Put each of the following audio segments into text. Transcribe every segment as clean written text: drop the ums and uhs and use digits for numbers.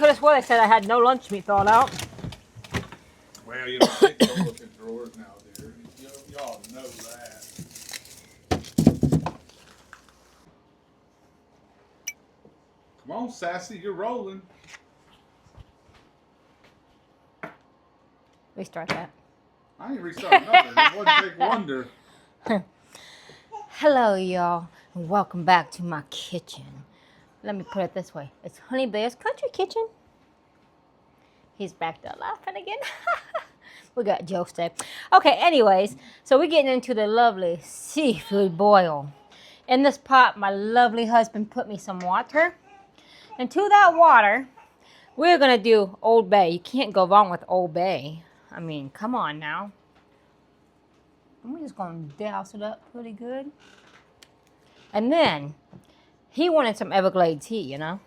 could have sworn they said I had no lunch meat thawed out. Well, you don't take no look at drawers now, dear. Y'all know that. Come on, Sassy, you're rolling. Restart that. I ain't restarting nothing. It wouldn't take wonder. Hello, y'all, and welcome back to my kitchen. Let me put it this way. It's Honey Bear's Country Kitchen. He's back there laughing again. We got jokes today. Okay, anyways, so we're getting into the lovely seafood boil. In this pot, my lovely husband put me some water. And to that water, we're going to do Old Bay. You can't go wrong with Old Bay. I mean, come on now. And we're just going to douse it up pretty good. And then, he wanted some Everglades heat, you know.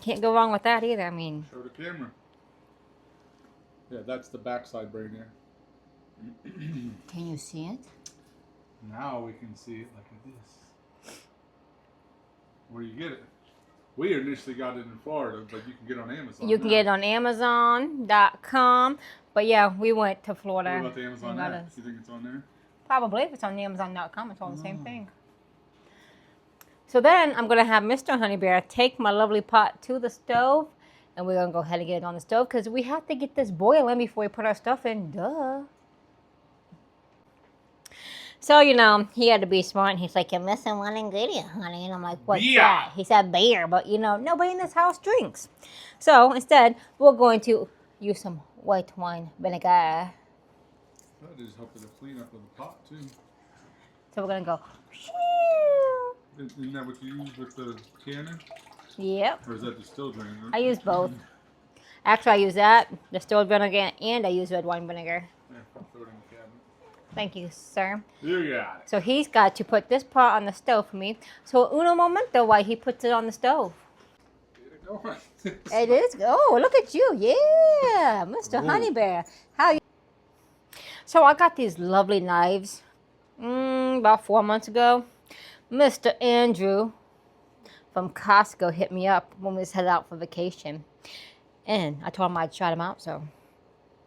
Can't go wrong with that either. I mean. Show the camera. Yeah, that's the backside right there. Can you see it? Now we can see it like this. Where you get it? We initially got it in Florida, but you can get it on Amazon. You can get it on Amazon.com. But yeah, we went to Florida. What about the Amazon app? You think it's on there? Probably. If it's on Amazon.com, it's all the same thing. So then I'm going to have Mr. Honey Bear take my lovely pot to the stove. And we're going to go ahead and get it on the stove because we have to get this boiling before we put our stuff in. Duh. So, you know, he had to be smart. And he's like, you're missing one ingredient, honey. And I'm like, what's that? He said beer. But, you know, nobody in this house drinks. So, instead, we're going to use some white wine vinegar. That just helping to clean up the pot, too. So, we're going to go. Isn't that what you use with the cannon? Yep. Or is that distilled vinegar? I use both. Actually, I use that, distilled vinegar, and I use red wine vinegar. Yeah, I'll throw it in the cabinet. Thank you, sir. You got it. So he's got to put this pot on the stove for me. So uno momento while he puts it on the stove. Get it going. It is. Oh, look at you. Yeah, Mr. Honey Bear. How you? So I got these lovely knives about 4 months ago. Mr. Andrew from Costco hit me up when we was headed out for vacation. And I told him I'd try them out, so.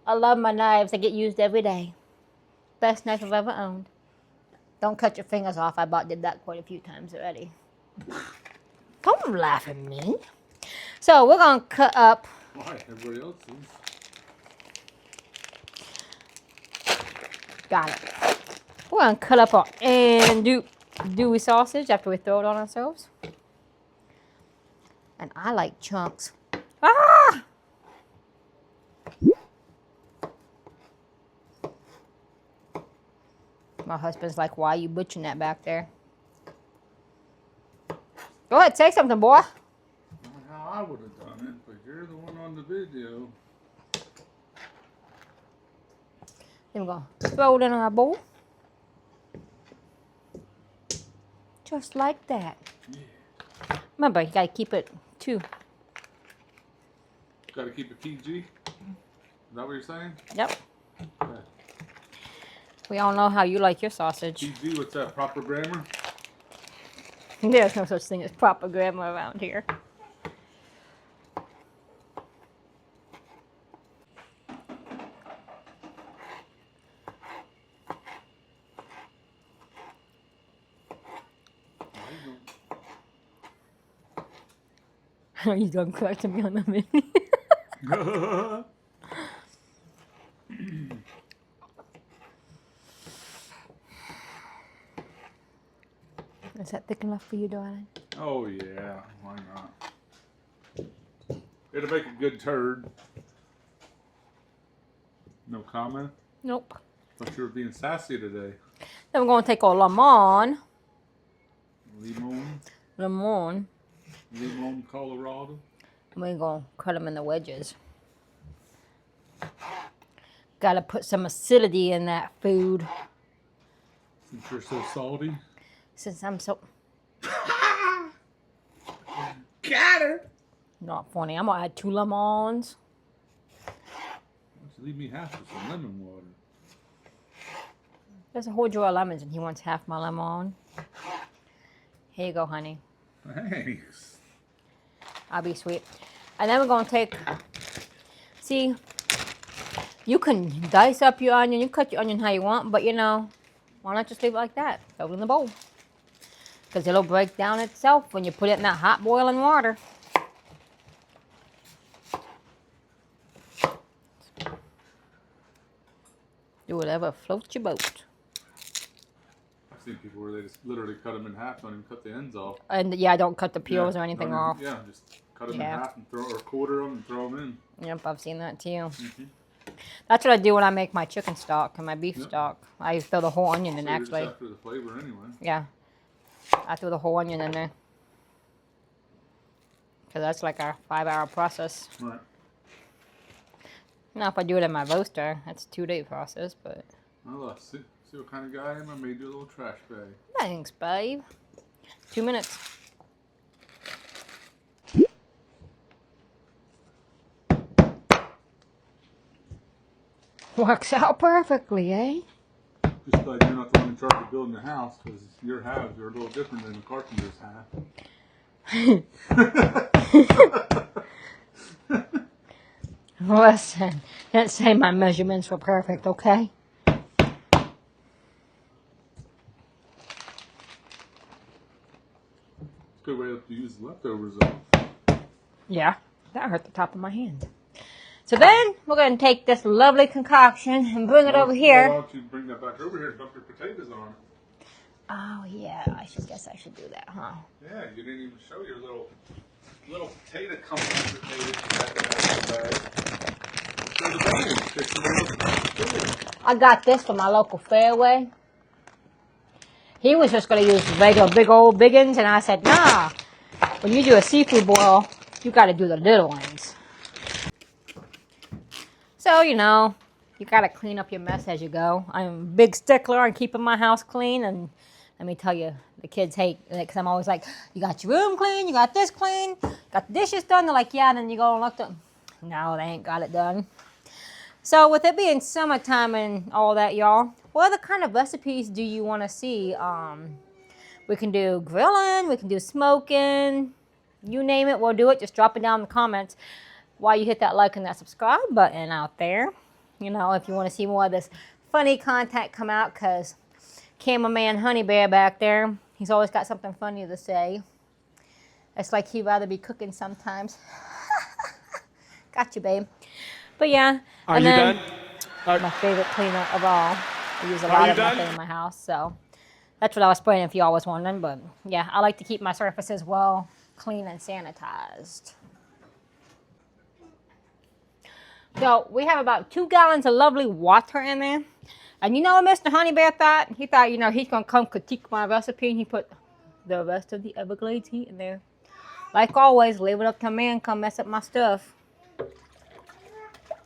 I love my knives. They get used every day. Best knife I've ever owned. Don't cut your fingers off. I did that quite a few times already. Don't laugh at me. So we're going to cut up. Why? Everybody else is. Got it. We're going to cut up our andouille sausage after we throw it on ourselves. And I like chunks. Ah! My husband's like, why are you butchering that back there? Go ahead, say something, boy. Not how I would have done it, but you're the one on the video. Then we're going to throw it in our bowl. Just like that. Yeah. Remember, you got to keep it too. Got to keep it PG? Is that what you're saying? Yep. Okay. We all know how you like your sausage. PG, what's that? Proper grammar? There's no such thing as proper grammar around here. Are you done correcting me on the menu? Is that thick enough for you, darling? Oh, yeah. Why not? It'll make a good turd. No comment? Nope. Thought you were being sassy today. Then we're going to take our lemon. Limon, Colorado. And we're going to cut them in the wedges. Got to put some acidity in that food. Since you're so salty. Since I'm so... Got her! Not funny. I'm going to add 2 lemons. Why don't you leave me half of some lemon water? There's a whole jar of lemons and he wants half my lemon. Here you go, honey. Thanks. I'll be sweet. And then we're going to take, see, you can dice up your onion. You cut your onion how you want, but you know, why not just leave it like that? Throw it in the bowl. Because it'll break down itself when you put it in that hot boiling water. Do whatever floats your boat. I've seen people where they just literally cut them in half, don't even cut the ends off. And yeah, don't cut the peels or anything off. Yeah, just cut them in half and throw, or quarter them and throw them in. Yep, I've seen that too. That's what I do when I make my chicken stock and my beef stock. I throw the whole onion in actually. Just after the flavor anyway. Yeah, I throw the whole onion in there. Because that's like a 5-hour process. Right. Now if I do it in my roaster, that's a 2-day process, but... Well, see what kind of guy I am? I made you a little trash bag. Thanks, babe. 2 minutes. Works out perfectly, eh? Just like you're not the one in charge of building the house, because your halves are a little different than the carpenter's half. Listen, don't say my measurements were perfect, okay? It's a good way to use leftovers, though. Yeah, that hurt the top of my hand. So then, we're going to take this lovely concoction and bring it over here. Why don't you bring that back over here and dump your potatoes on it? Oh, yeah, guess I should do that, huh? Yeah, you didn't even show your little potato company potatoes. I got this from my local Fairway. He was just going to use regular big old biggins, and I said, nah, when you do a seafood boil, you got to do the little ones. So, you know, you got to clean up your mess as you go. I'm a big stickler on keeping my house clean, and let me tell you, the kids hate it because I'm always like, you got your room clean, you got this clean, got the dishes done. They're like, yeah, and then you go and look them. No, they ain't got it done. So with it being summertime and all that, y'all, what other kind of recipes do you want to see? We can do grilling, we can do smoking, you name it, we'll do it. Just drop it down in the comments while you hit that like and that subscribe button out there. You know, if you want to see more of this funny content come out, because cameraman Honey Bear back there, he's always got something funny to say. It's like he'd rather be cooking sometimes. Got you, babe. But yeah. Are you done? My favorite cleaner of all. I use a lot of nothing in my house, so that's what I was spraying if y'all was wondering. But yeah, I like to keep my surfaces well clean and sanitized. So we have about 2 gallons of lovely water in there. And you know what Mr. Honey Bear thought? He thought, you know, he's going to come critique my recipe, and he put the rest of the Everglades heat in there. Like always, leave it up to a man, come mess up my stuff.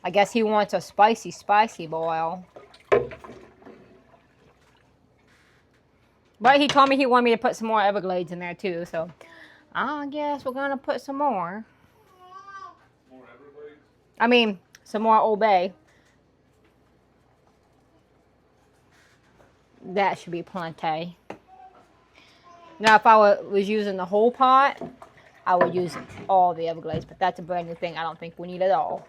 I guess he wants a spicy boil. But he told me he wanted me to put some more Everglades in there too, so I guess we're going to put some more. More Everglades? I mean, some more Old Bay. That should be plenty. Now, if I was using the whole pot, I would use all the Everglades, but that's a brand new thing. I don't think we need it all.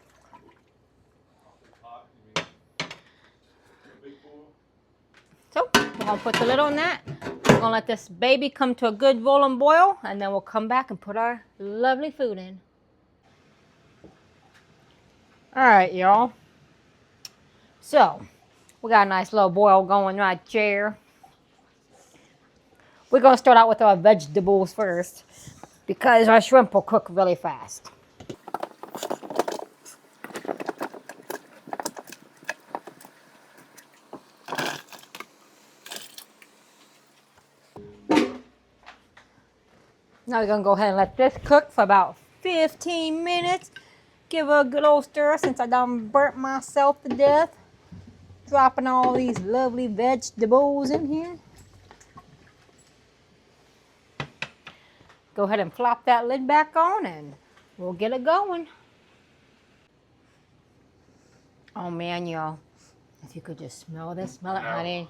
So, we're going to put the lid on that. We're going to let this baby come to a good rolling boil, and then we'll come back and put our lovely food in. Alright, y'all. So, we got a nice little boil going right there. We're going to start out with our vegetables first, because our shrimp will cook really fast. Now we're going to go ahead and let this cook for about 15 minutes. Give her a good old stir since I done burnt myself to death. Dropping all these lovely vegetables in here. Go ahead and flop that lid back on and we'll get it going. Oh man, y'all. If you could just smell this, smell it, honey.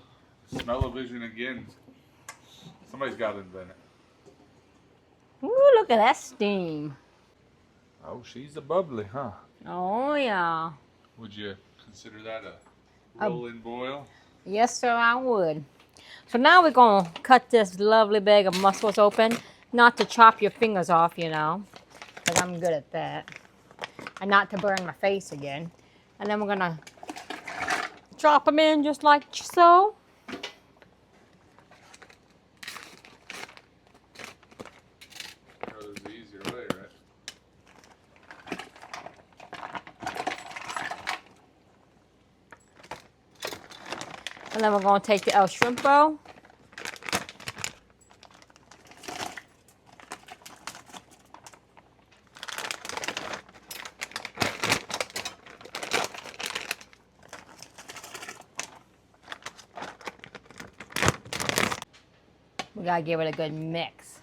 Smell-o-vision again. Somebody's got to invent it. Ooh, look at that steam. Oh, she's a bubbly, huh? Oh, yeah. Would you consider that a rolling boil? Yes, sir, I would. So now we're going to cut this lovely bag of mussels open. Not to chop your fingers off, you know, because I'm good at that. And not to burn my face again. And then we're going to drop them in just like so. There's the easier way, right? And then we're going to take the El Shrimpo. We got to give it a good mix.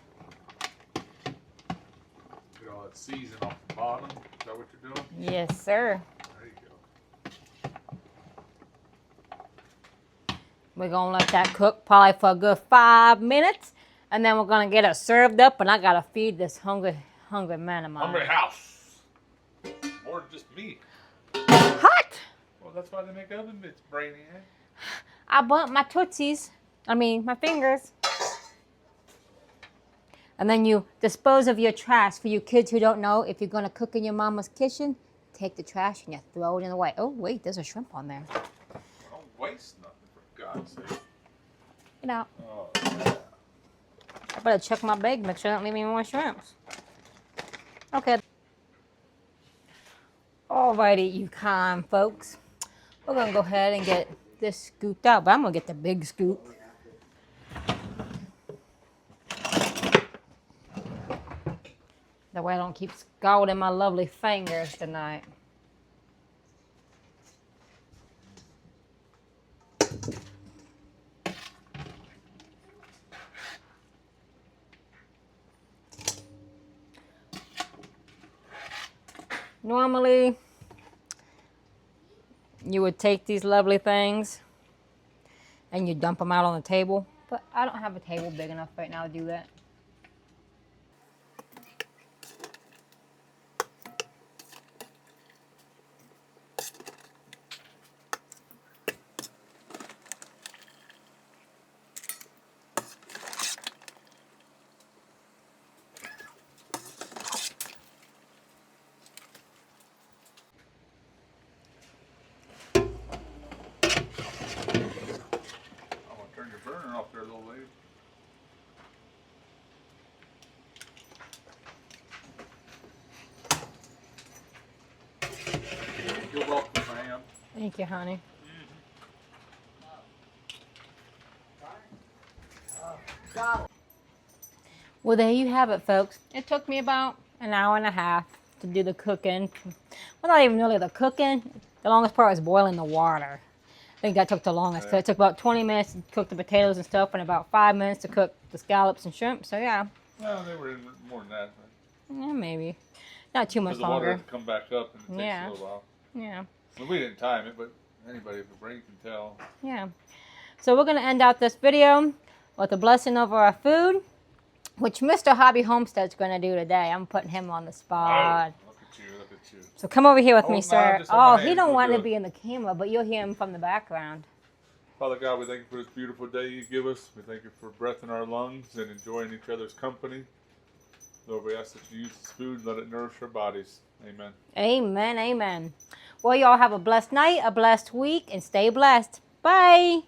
Get all that season off the bottom. Is that what you're doing? Yes, sir. There you go. We're going to let that cook probably for a good 5 minutes. And then we're going to get it served up. And I got to feed this hungry man of mine. Hungry house. More than just meat. Hot! Well, that's why they make oven mitts, brainiac. I burnt my tootsies. My fingers. And then you dispose of your trash. For you kids who don't know, if you're going to cook in your mama's kitchen, take the trash and you throw it in the way. Oh, wait, there's a shrimp on there. Don't waste nothing, for God's sake. Get out. Oh, yeah. I better check my bag, make sure I don't leave any more shrimps. Okay. Alrighty, you kind folks. We're going to go ahead and get this scooped out, but I'm going to get the big scoop. That way I don't keep scalding my lovely fingers tonight. Normally, you would take these lovely things and you dump them out on the table, but I don't have a table big enough right now to do that. Turn your burner off there, little lady. You're welcome, ma'am. Thank you, honey. Well, there you have it, folks. It took me about an hour and a half to do the cooking. Well, not even really the cooking. The longest part was boiling the water. I think that took the longest. So it took about 20 minutes to cook the potatoes and stuff, and about 5 minutes to cook the scallops and shrimp. So yeah. Well, they were in more than that. Right? Yeah, maybe. Not too much the water longer. has to come back up, and it takes a little while. Yeah. Well, we didn't time it, but anybody with a brain can tell. Yeah. So we're going to end out this video with a blessing over our food, which Mr. Hobby Homestead's going to do today. I'm putting him on the spot. Oh, look at you, look at you. So come over here with me, No, sir. just hold my He hand, don't we'll want do to it. be in the camera, but you'll hear him from the background. Father God, we thank you for this beautiful day you give us. We thank you for breath in our lungs and enjoying each other's company. Lord, we ask that you use this food and let it nourish our bodies. Amen. Amen, amen. Well, y'all have a blessed night, a blessed week, and stay blessed. Bye.